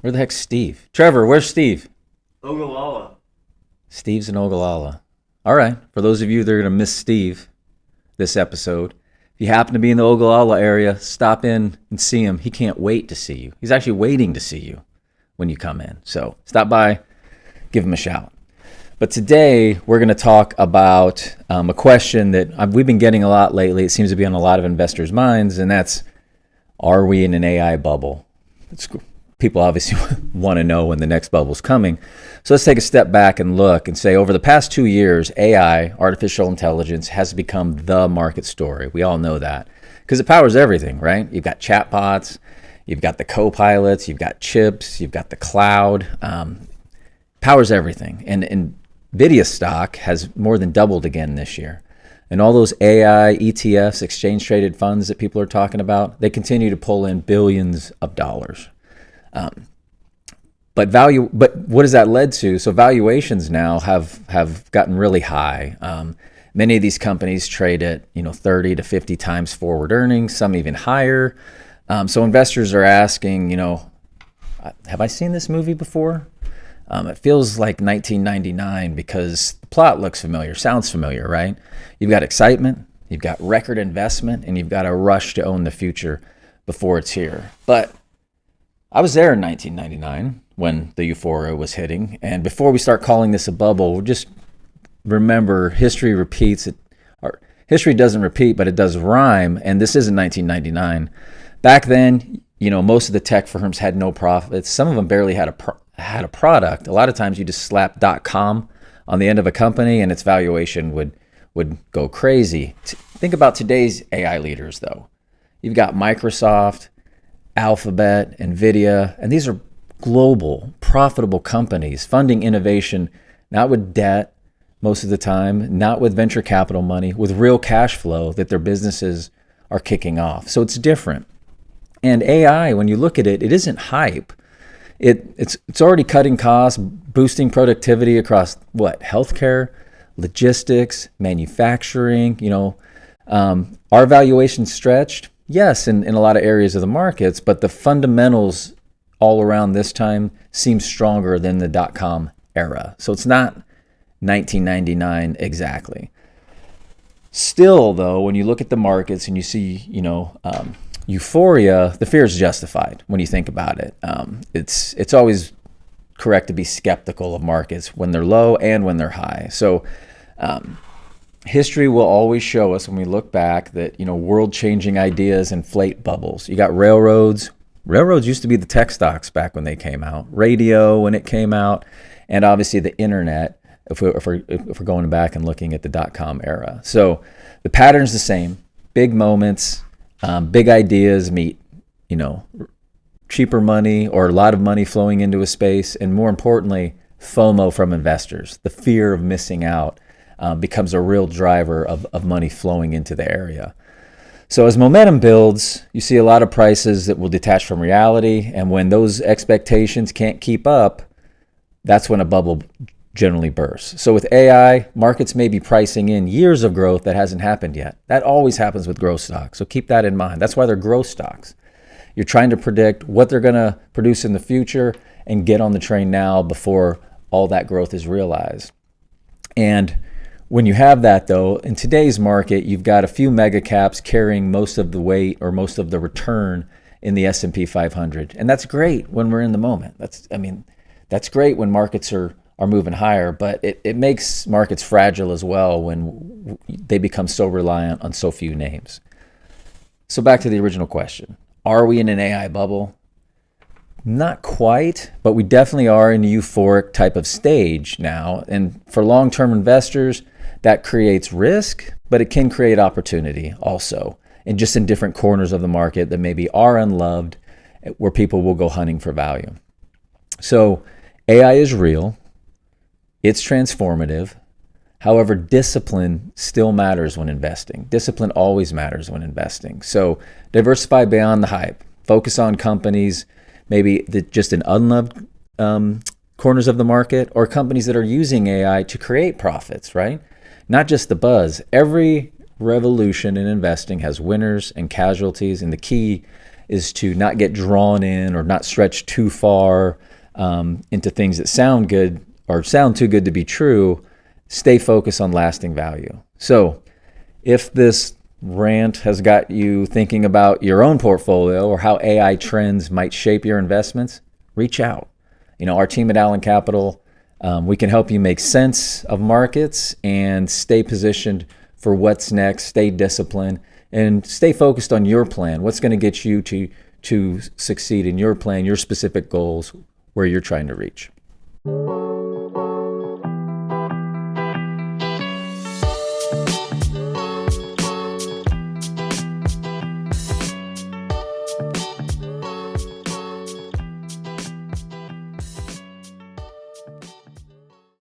Where the heck's Steve? Trevor, where's Steve? Ogallala. Steve's in Ogallala. All right. For those of you that are going to miss Steve this episode, if you happen to be in the Ogallala area, stop in and see him. He can't wait to see you. He's actually waiting to see you when you come in. So stop by, give him a shout. But today we're going to talk about a question that we've been getting a lot lately. It seems to be on a lot of investors' minds, and that's, are we in an AI bubble? People obviously want to know when the next bubble's coming. So let's take a step back and look and say, over the past 2 years, AI, artificial intelligence, has become the market story. We all know that because it powers everything, right? You've got chatbots, you've got the co-pilots, you've got chips, you've got the cloud. Powers everything. And NVIDIA stock has more than doubled again this year. And all those AI ETFs, exchange traded funds that people are talking about, they continue to pull in billions of dollars. But what has that led to? So valuations now have gotten really high. Many of these companies trade at 30 to 50 times forward earnings, some even higher. So investors are asking, have I seen this movie before? It feels like 1999 because the plot looks familiar, sounds familiar, right? You've got excitement, you've got record investment, and you've got a rush to own the future before it's here. But I was there in 1999 when the euphoria was hitting. And before we start calling this a bubble, just remember history repeats. Or history doesn't repeat, but it does rhyme. And this isn't 1999. Back then, most of the tech firms had no profits. Some of them barely had a product. A lot of times you just slap .com on the end of a company and its valuation would go crazy. Think about today's AI leaders, though. You've got Microsoft, Alphabet, NVIDIA, and these are global, profitable companies funding innovation, not with debt most of the time, not with venture capital money, with real cash flow that their businesses are kicking off. So it's different. And AI, when you look at it, it isn't hype. It's already cutting costs, boosting productivity across healthcare, logistics, manufacturing. Are valuations stretched? Yes, in a lot of areas of the markets, but the fundamentals all around this time seem stronger than the .com era. So it's not 1999 exactly. Still, though, when you look at the markets and you see, euphoria, the fear is justified when you think about it. It's always correct to be skeptical of markets when they're low and when they're high. So history will always show us when we look back that, world-changing ideas inflate bubbles. You got railroads. Railroads used to be the tech stocks back when they came out. Radio when it came out. And obviously the internet if we're going back and looking at the .com era. So the pattern's the same. Big moments, big ideas meet, cheaper money or a lot of money flowing into a space. And more importantly, FOMO from investors. The fear of missing out becomes a real driver of money flowing into the area. So as momentum builds, you see a lot of prices that will detach from reality. And when those expectations can't keep up, that's when a bubble generally bursts. So with AI, markets may be pricing in years of growth that hasn't happened yet. That always happens with growth stocks. So keep that in mind. That's why they're growth stocks. You're trying to predict what they're going to produce in the future and get on the train now before all that growth is realized. And when you have that, though, in today's market, you've got a few mega caps carrying most of the weight or most of the return in the S&P 500. And that's great when we're in the moment. That's great when markets are moving higher, but it makes markets fragile as well when they become so reliant on so few names. So back to the original question. Are we in an AI bubble? Not quite, but we definitely are in a euphoric type of stage now. And for long-term investors, that creates risk, but it can create opportunity also, and just in different corners of the market that maybe are unloved, where people will go hunting for value. So AI is real. It's transformative. However, discipline still matters when investing. Discipline always matters when investing. So diversify beyond the hype. Focus on companies maybe that just in unloved corners of the market, or companies that are using AI to create profits, right? Not just the buzz. Every revolution in investing has winners and casualties, and the key is to not get drawn in or not stretch too far into things that sound good or sound too good to be true. Stay focused on lasting value. So if this rant has got you thinking about your own portfolio or how AI trends might shape your investments, reach out. Our team at Allen Capital, we can help you make sense of markets and stay positioned for what's next, stay disciplined, and stay focused on your plan. What's going to get you to succeed in your plan, your specific goals, where you're trying to reach.